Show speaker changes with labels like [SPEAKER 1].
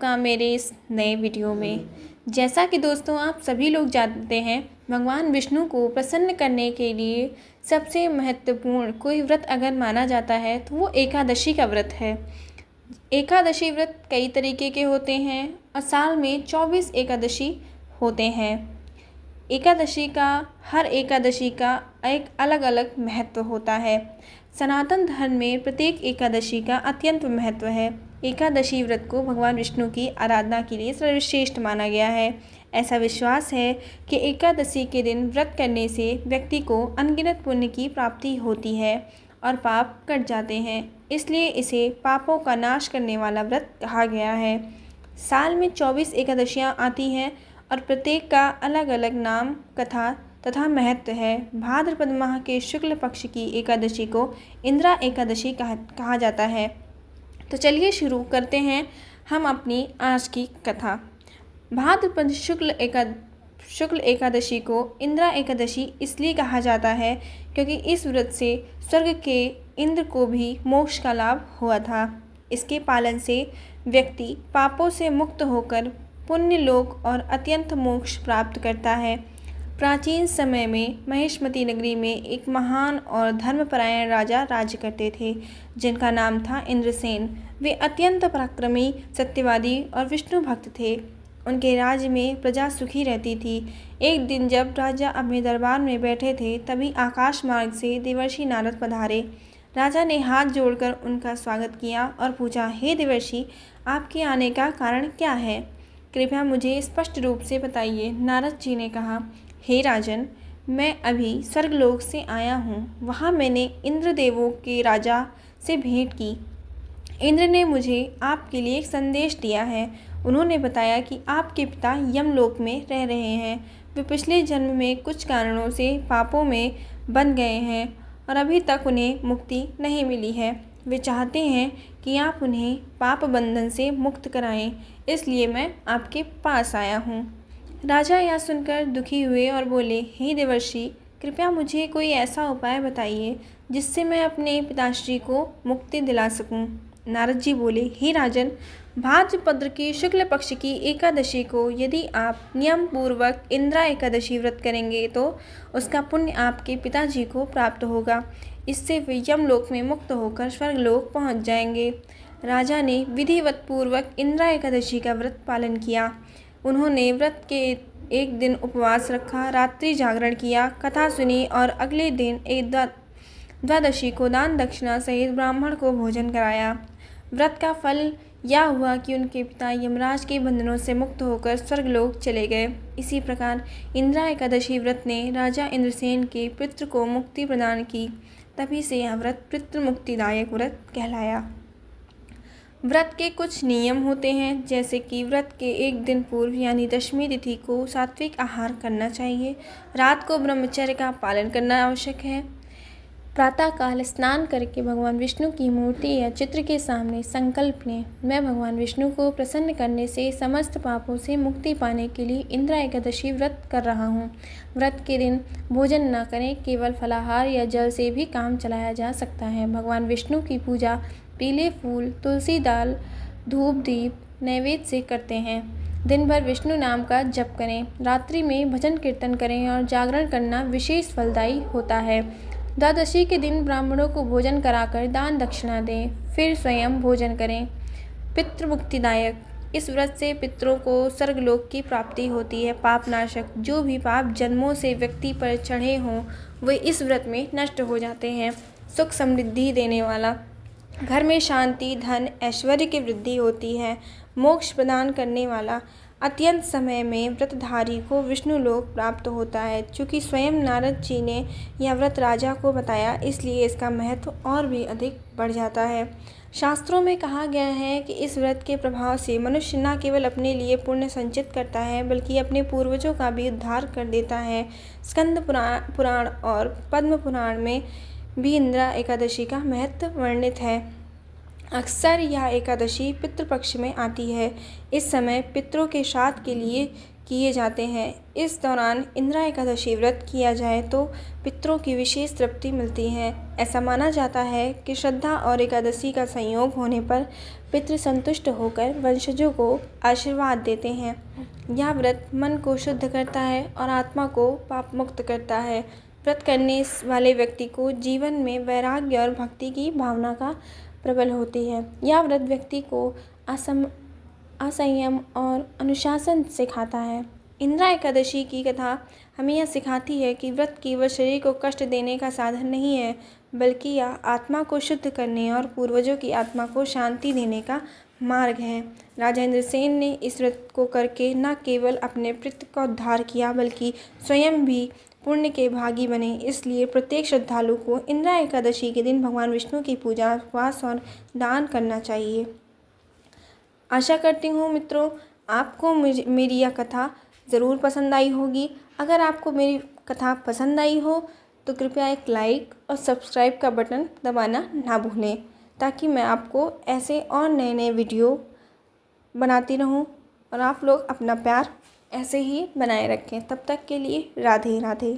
[SPEAKER 1] आपका मेरे इस नए वीडियो में। जैसा कि दोस्तों आप सभी लोग जानते हैं, भगवान विष्णु को प्रसन्न करने के लिए सबसे महत्वपूर्ण कोई व्रत अगर माना जाता है तो वो एकादशी का व्रत है। एकादशी व्रत कई तरीके के होते हैं और साल में 24 एकादशी होते हैं। हर एकादशी का एक अलग अलग महत्व होता है। सनातन धर्म में प्रत्येक एकादशी का अत्यंत महत्व है। एकादशी व्रत को भगवान विष्णु की आराधना के लिए सर्वश्रेष्ठ माना गया है। ऐसा विश्वास है कि एकादशी के दिन व्रत करने से व्यक्ति को अनगिनत पुण्य की प्राप्ति होती है और पाप कट जाते हैं, इसलिए इसे पापों का नाश करने वाला व्रत कहा गया है। साल में 24 एकादशियाँ आती हैं और प्रत्येक का अलग अलग नाम, कथा तथा महत्व है। भाद्रपद माह के शुक्ल पक्ष की एकादशी को इंदिरा एकादशी कहा जाता है। तो चलिए शुरू करते हैं हम अपनी आज की कथा। भाद्रपद शुक्ल एकादशी को इंदिरा एकादशी इसलिए कहा जाता है क्योंकि इस व्रत से स्वर्ग के इंद्र को भी मोक्ष का लाभ हुआ था। इसके पालन से व्यक्ति पापों से मुक्त होकर पुण्य लोक और अत्यंत मोक्ष प्राप्त करता है। प्राचीन समय में महेशमती नगरी में एक महान और धर्मपरायण राजा राज्य करते थे, जिनका नाम था इंद्रसेन। वे अत्यंत पराक्रमी, सत्यवादी और विष्णु भक्त थे। उनके राज्य में प्रजा सुखी रहती थी। एक दिन जब राजा अपने दरबार में बैठे थे, तभी आकाश मार्ग से देवर्षि नारद पधारे। राजा ने हाथ जोड़कर उनका स्वागत किया और पूछा, हे देवर्षि, आपके आने का कारण क्या है? कृपया मुझे स्पष्ट रूप से बताइए। नारद जी ने कहा, हे राजन, मैं अभी स्वर्गलोक से आया हूँ। वहाँ मैंने इंद्रदेवों के राजा से भेंट की। इंद्र ने मुझे आपके लिए एक संदेश दिया है। उन्होंने बताया कि आपके पिता यमलोक में रह रहे हैं। वे पिछले जन्म में कुछ कारणों से पापों में बंध गए हैं और अभी तक उन्हें मुक्ति नहीं मिली है। वे चाहते हैं कि आप उन्हें पाप बंधन से मुक्त कराएं, इसलिए मैं आपके पास आया हूँ। राजा यह सुनकर दुखी हुए और बोले, हे देवर्षि, कृपया मुझे कोई ऐसा उपाय बताइए जिससे मैं अपने पिताश्री को मुक्ति दिला सकूं। नारद जी बोले, हे राजन, भाद्रपद की शुक्ल पक्ष की एकादशी को यदि आप नियम पूर्वक इंदिरा एकादशी व्रत करेंगे तो उसका पुण्य आपके पिताजी को प्राप्त होगा। इससे वे यमलोक में मुक्त होकर स्वर्गलोक पहुंच जाएंगे। राजा ने विधिवत पूर्वक इंदिरा एकादशी का व्रत पालन किया। उन्होंने व्रत के एक दिन उपवास रखा, रात्रि जागरण किया, कथा सुनी और अगले दिन एक द्वादशी को दान दक्षिणा सहित ब्राह्मण को भोजन कराया। व्रत का फल यह हुआ कि उनके पिता यमराज के बंधनों से मुक्त होकर स्वर्गलोक चले गए। इसी प्रकार इंदिरा एकादशी व्रत ने राजा इंद्रसेन के पितृ को मुक्ति प्रदान की। तभी से यह व्रत पितृ मुक्तिदायक व्रत कहलाया। व्रत के कुछ नियम होते हैं, जैसे कि व्रत के एक दिन पूर्व यानी दशमी तिथि को सात्विक आहार करना चाहिए। रात को ब्रह्मचर्य का पालन करना आवश्यक है। प्रातःकाल स्नान करके भगवान विष्णु की मूर्ति या चित्र के सामने संकल्प लें, मैं भगवान विष्णु को प्रसन्न करने से समस्त पापों से मुक्ति पाने के लिए इंदिरा एकादशी व्रत कर रहा हूँ। व्रत के दिन भोजन न करें, केवल फलाहार या जल से भी काम चलाया जा सकता है। भगवान विष्णु की पूजा पीले फूल, तुलसी दाल, धूप दीप नैवेद्य से करते हैं। दिन भर विष्णु नाम का जप करें। रात्रि में भजन कीर्तन करें और जागरण करना विशेष फलदायी होता है। द्वादशी के दिन ब्राह्मणों को भोजन कराकर दान दक्षिणा दें, फिर स्वयं भोजन करें। पितृ मुक्तिदायक, इस व्रत से पितरों को स्वर्गलोक की प्राप्ति होती है। पापनाशक, जो भी पाप जन्मों से व्यक्ति पर चढ़े हों वे इस व्रत में नष्ट हो जाते हैं। सुख समृद्धि देने वाला, घर में शांति, धन, ऐश्वर्य की वृद्धि होती है। मोक्ष प्रदान करने वाला, अत्यंत समय में व्रतधारी को विष्णु लोक प्राप्त होता है। चूँकि स्वयं नारद जी ने यह व्रत राजा को बताया, इसलिए इसका महत्व और भी अधिक बढ़ जाता है। शास्त्रों में कहा गया है कि इस व्रत के प्रभाव से मनुष्य न केवल अपने लिए पुण्य संचित करता है, बल्कि अपने पूर्वजों का भी उद्धार कर देता है। स्कंद पुराण और पद्म पुराण में भी इंदिरा एकादशी का महत्व वर्णित है। अक्सर यह एकादशी पितृपक्ष में आती है। इस समय पितरों के श्राद्ध के लिए किए जाते हैं। इस दौरान इंदिरा एकादशी व्रत किया जाए तो पितरों की विशेष तृप्ति मिलती है। ऐसा माना जाता है कि श्रद्धा और एकादशी का संयोग होने पर पितृ संतुष्ट होकर वंशजों को आशीर्वाद देते हैं। यह व्रत मन को शुद्ध करता है और आत्मा को पाप मुक्त करता है। व्रत करने वाले व्यक्ति को जीवन में वैराग्य और भक्ति की भावना का प्रबल होती है। यह व्रत व्यक्ति को असंयम और अनुशासन सिखाता है। इंदिरा एकादशी की कथा हमें यह सिखाती है कि व्रत केवल शरीर को कष्ट देने का साधन नहीं है, बल्कि यह आत्मा को शुद्ध करने और पूर्वजों की आत्मा को शांति देने का मार्ग है। राजा इंद्रसेन ने इस व्रत को करके न केवल अपने पितृ का उद्धार किया, बल्कि स्वयं भी पुण्य के भागी बने। इसलिए प्रत्येक श्रद्धालु को इंदिरा एकादशी के दिन भगवान विष्णु की पूजा, उपवास और दान करना चाहिए। आशा करती हूँ मित्रों, आपको मेरी यह कथा ज़रूर पसंद आई होगी। अगर आपको मेरी कथा पसंद आई हो तो कृपया एक लाइक और सब्सक्राइब का बटन दबाना ना भूलें, ताकि मैं आपको ऐसे और नए नए वीडियो बनाती रहूं और आप लोग अपना प्यार ऐसे ही बनाए रखें। तब तक के लिए राधे राधे।